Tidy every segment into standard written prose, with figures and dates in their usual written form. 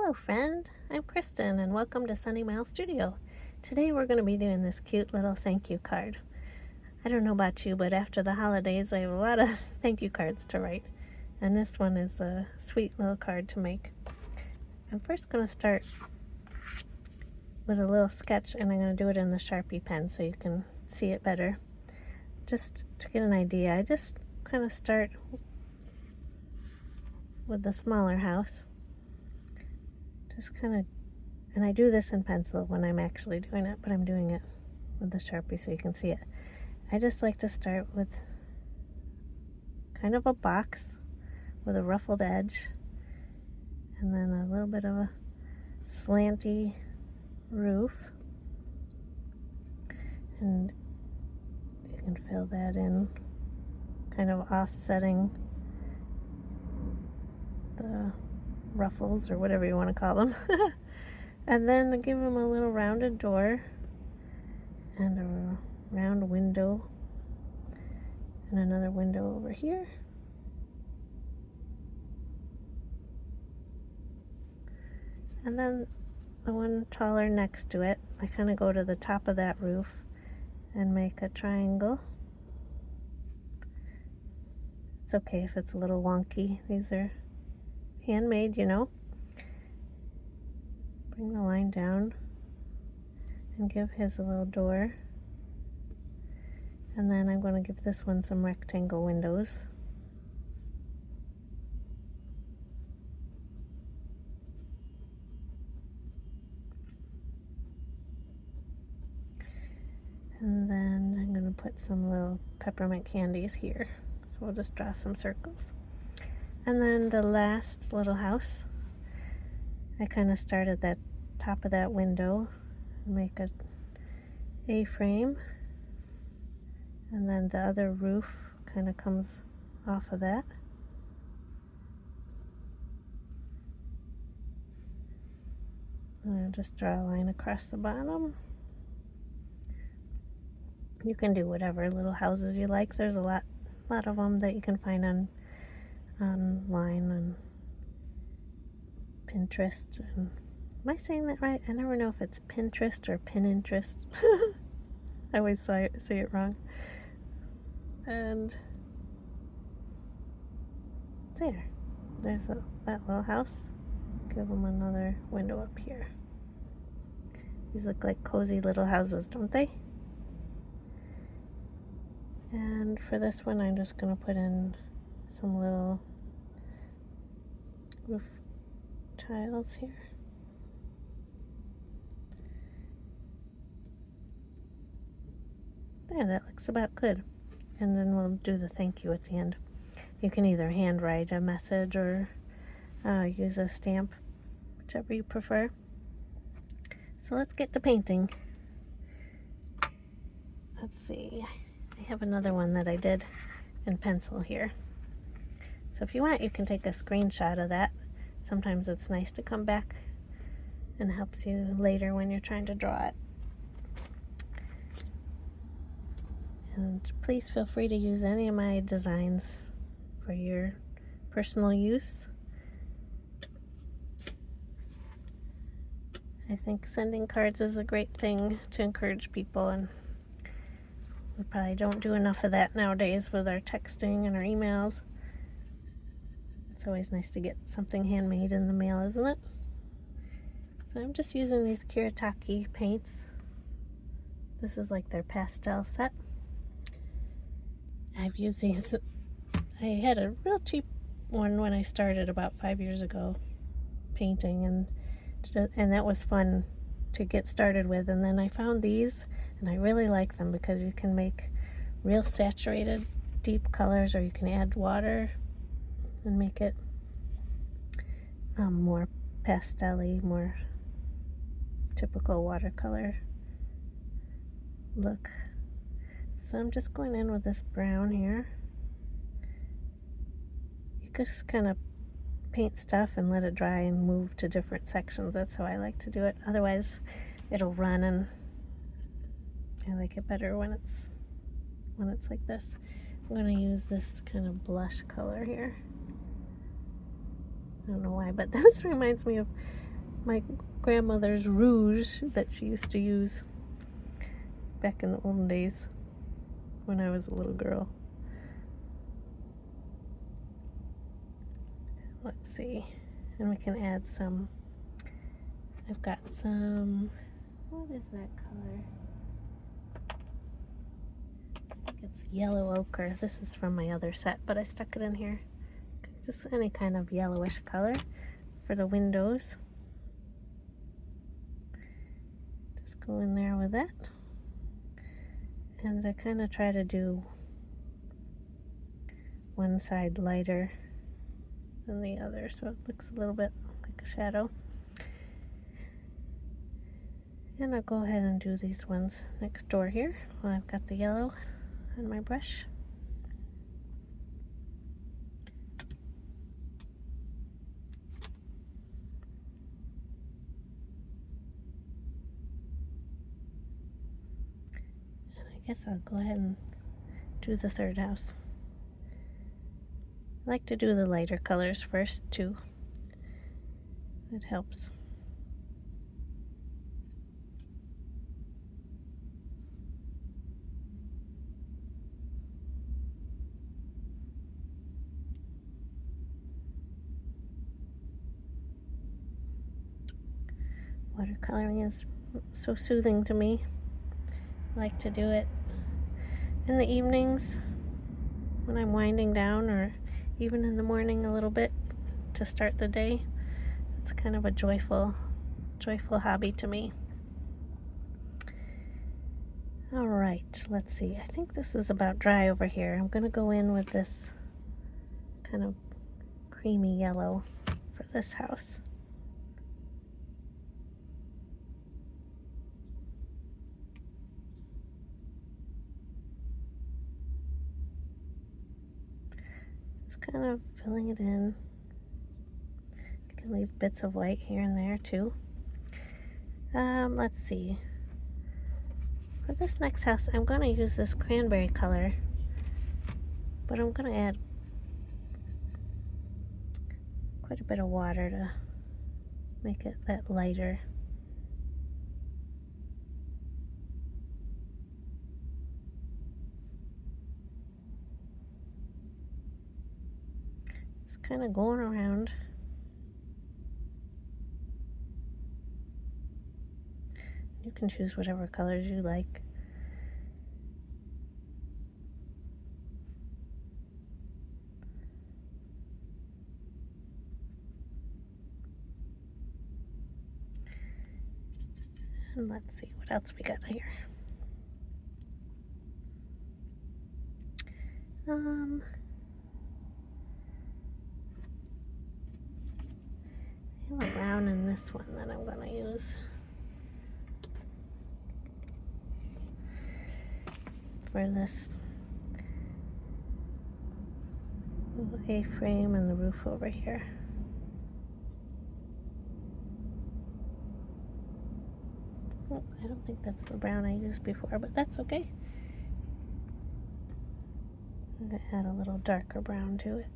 Hello friend, I'm Kristen and welcome to Sunny Mile Studio. Today we're going to be doing this cute little thank you card. I don't know about you, but after the holidays I have a lot of thank you cards to write. And this one is a sweet little card to make. I'm first going to start with a little sketch, and I'm going to do it in the Sharpie pen so you can see it better. Just to get an idea, I just kind of start with the smaller house. Just kind of, and I do this in pencil when I'm actually doing it, but I'm doing it with the Sharpie so you can see it. I just like to start with kind of a box with a ruffled edge, and then a little bit of a slanty roof, and you can fill that in, kind of offsetting the ruffles or whatever you want to call them. And then give them a little rounded door and a round window and another window over here. And then the one taller next to it, I kind of go to the top of that roof and make a triangle. It's okay if it's a little wonky. These are handmade, you know. Bring the line down and give his a little door. And then I'm going to give this one some rectangle windows. And then I'm going to put some little peppermint candies here. So we'll just draw some circles. And then the last little house, I kind of start at that top of that window and make a A-frame, and then the other roof kind of comes off of that. And I'll just draw a line across the bottom. You can do whatever little houses you like. There's a lot of them that you can find online and Pinterest. And am I saying that right? I never know if it's Pinterest or Pininterest. I always say it wrong. And there's that little house. Give them another window up here. These look like cozy little houses, don't they? And for this one, I'm just going to put in some little roof tiles here. There, that looks about good. And then we'll do the thank you at the end. You can either handwrite a message or use a stamp, whichever you prefer. So let's get to painting. Let's see. I have another one that I did in pencil here. So if you want, you can take a screenshot of that. Sometimes it's nice to come back and helps you later when you're trying to draw it. And please feel free to use any of my designs for your personal use. I think sending cards is a great thing to encourage people, and we probably don't do enough of that nowadays with our texting and our emails. It's always nice to get something handmade in the mail, isn't it? So I'm just using these Kuretaki paints. This is like their pastel set. I've used these. I had a real cheap one when I started about 5 years ago painting, and that was fun to get started with. And then I found these, and I really like them because you can make real saturated deep colors, or you can add water and make it more pastel-y, more typical watercolor look. So I'm just going in with this brown here. You could just kind of paint stuff and let it dry and move to different sections. That's how I like to do it. Otherwise it'll run, and I like it better when it's like this. I'm going to use this kind of blush color here. I don't know why, but this reminds me of my grandmother's rouge that she used to use back in the olden days when I was a little girl. Let's see, and we can add some, I've got some, what is that color? I think it's yellow ochre. This is from my other set, but I stuck it in here. Just any kind of yellowish color for the windows. Just go in there with that. And I kind of try to do one side lighter than the other, so it looks a little bit like a shadow. And I'll go ahead and do these ones next door here while I've got the yellow on my brush. And I guess I'll go ahead and do the third house. I like to do the lighter colors first too. It helps. Watercoloring is so soothing to me. I like to do it in the evenings when I'm winding down, or even in the morning a little bit to start the day. It's kind of a joyful hobby to me. All right, let's see. I think this is about dry over here. I'm going to go in with this kind of creamy yellow for this house. Kind of filling it in. You can leave bits of white here and there too. Let's see. For this next house, I'm going to use this cranberry color, but I'm going to add quite a bit of water to make it that lighter. Kind of going around. You can choose whatever colors you like. And let's see what else we got here. I have a brown in this one that I'm going to use for this A-frame and the roof over here. Oh, I don't think that's the brown I used before, but that's okay. I'm going to add a little darker brown to it.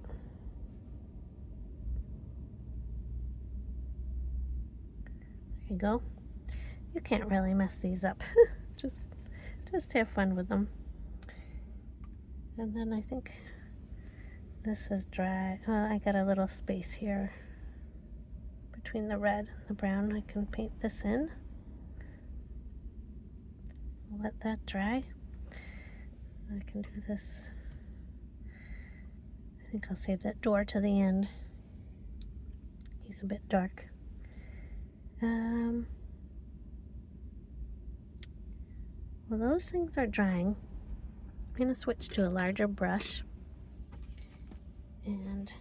There you go. You can't really mess these up. just have fun with them. And then I think this is dry. I got a little space here between the red and the brown. I can paint this in. I'll let that dry. I can do this. I think I'll save that door to the end. He's a bit dark. Well, those things are drying. I'm going to switch to a larger brush, and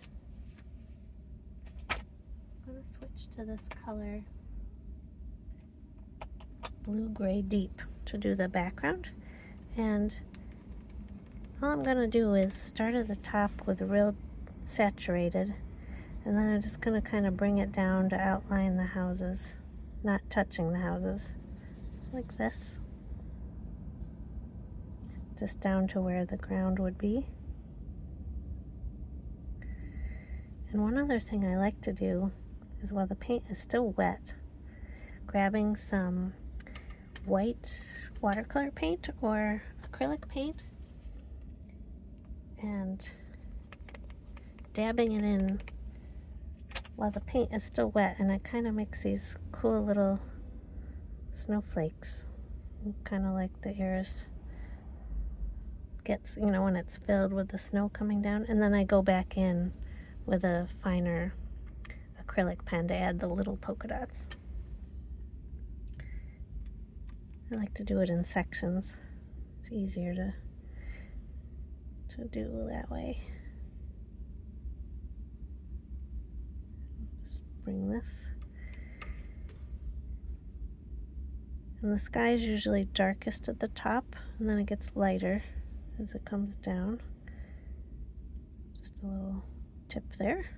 I'm going to switch to this color, Blue Gray Deep, to do the background. And all I'm going to do is start at the top with real saturated, and then I'm just going to kind of bring it down to outline the houses, not touching the houses, like this. Just down to where the ground would be. And one other thing I like to do is while the paint is still wet, grabbing some white watercolor paint or acrylic paint and dabbing it in while the paint is still wet, and it kind of makes these cool little snowflakes, kind of like the air gets, you know, when it's filled with the snow coming down. And then I go back in with a finer acrylic pen to add the little polka dots. I like to do it in sections. It's easier to do that way. Just bring this. And the sky is usually darkest at the top, and then it gets lighter as it comes down. Just a little tip there.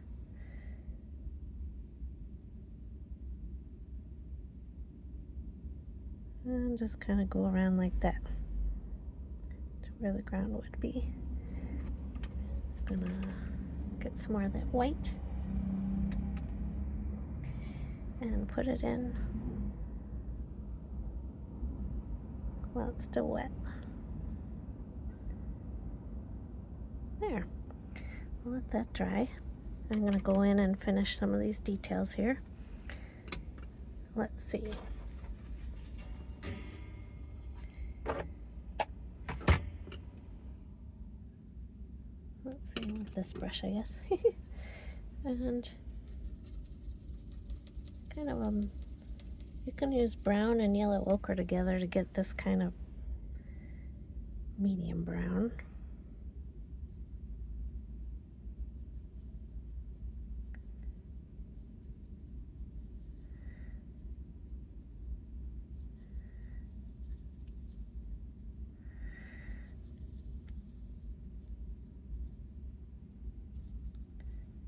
And just kind of go around like that to where the ground would be. Gonna get some more of that white and put it in while it's still wet. There. I'll let that dry. I'm going to go in and finish some of these details here. Let's see. Let's see with this brush, I guess. And kind of you can use brown and yellow ochre together to get this kind of medium brown.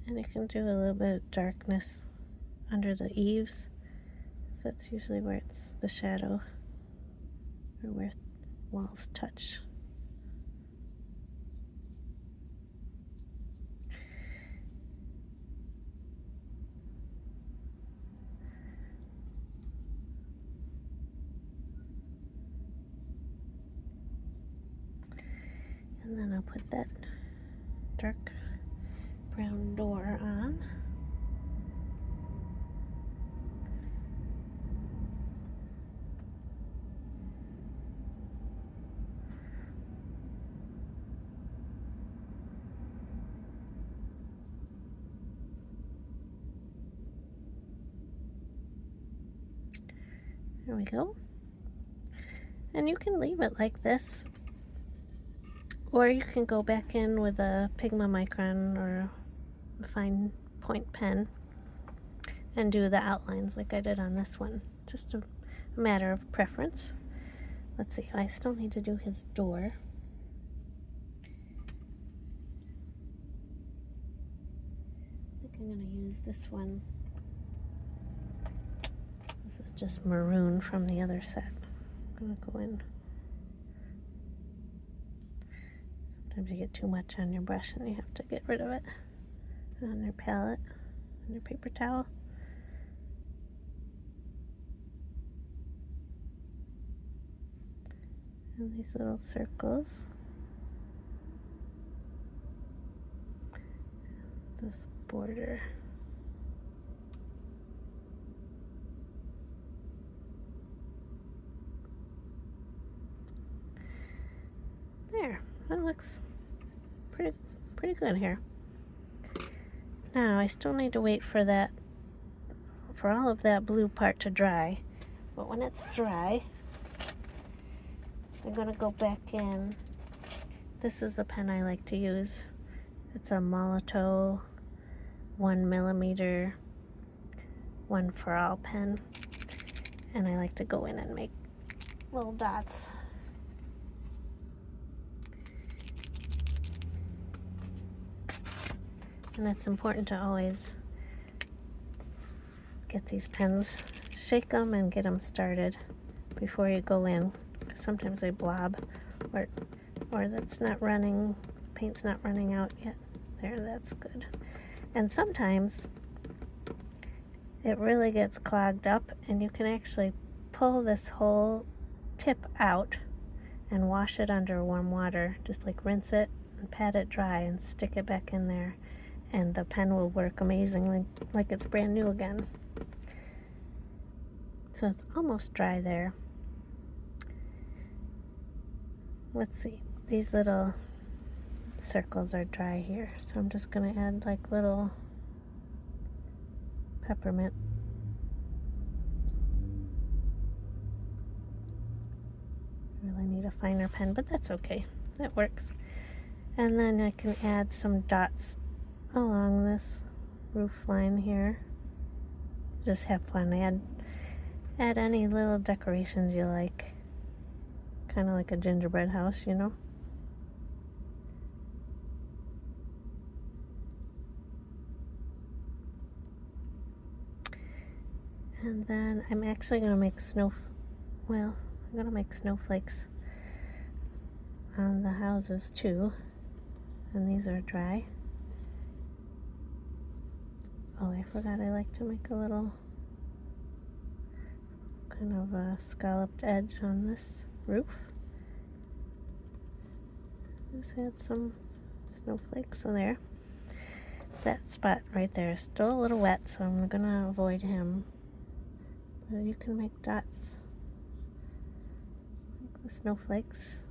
And you can do a little bit of darkness under the eaves. That's usually where it's the shadow, or where walls touch. And then I'll put that dark brown door on. There we go. And you can leave it like this, or you can go back in with a Pigma micron or a fine point pen and do the outlines like I did on this one. Just a matter of preference. Let's see, I still need to do his door. I think I'm going to use this one. This is just maroon from the other set. I'm going to go in. Sometimes you get too much on your brush and you have to get rid of it. And on your palette, on your paper towel. And these little circles. This border. There, that looks pretty good here. Now I still need to wait for all of that blue part to dry. But when it's dry, I'm gonna go back in. This is a pen I like to use. It's a Molotow 1mm 1 for all pen, and I like to go in and make little dots. And it's important to always get these pens, shake them and get them started before you go in. Sometimes they blob, or that's not running, paint's not running out yet. There, that's good. And sometimes it really gets clogged up, and you can actually pull this whole tip out and wash it under warm water. Just like rinse it and pat it dry and stick it back in there, and the pen will work amazingly, like it's brand new again. So it's almost dry there. Let's see, these little circles are dry here, so I'm just going to add like little peppermint. Really need a finer pen, but that's okay, that works. And then I can add some dots along this roof line here. Just have fun, add any little decorations you like, kind of like a gingerbread house, you know. And then I'm actually going to make I'm going to make snowflakes on the houses too. And these are dry. Oh, I forgot I like to make a little kind of a scalloped edge on this roof. Just add some snowflakes in there. That spot right there is still a little wet, so I'm going to avoid him. But you can make dots like the snowflakes.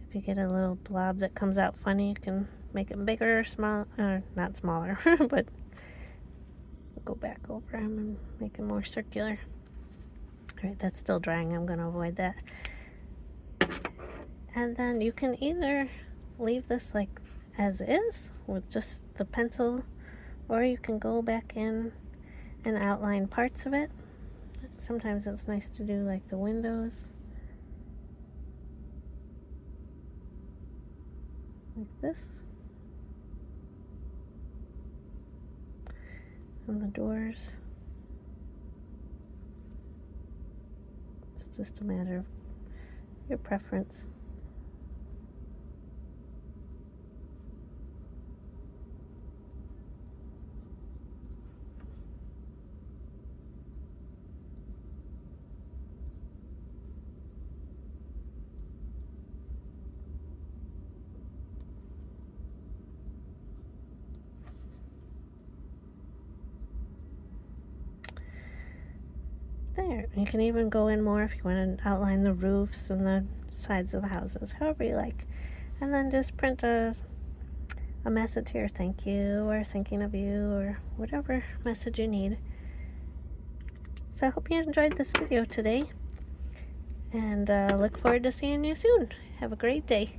If you get a little blob that comes out funny, you can make it bigger or small, not smaller, but go back over him and make it more circular. Alright, that's still drying. I'm going to avoid that. And then you can either leave this like as is with just the pencil, or you can go back in and outline parts of it. Sometimes it's nice to do like the windows, like this, and the doors. It's just a matter of your preference. There, you can even go in more if you want to outline the roofs and the sides of the houses, however you like. And then just print a message here, thank you, or thinking of you, or whatever message you need. So I hope you enjoyed this video today, and look forward to seeing you soon. Have a great day.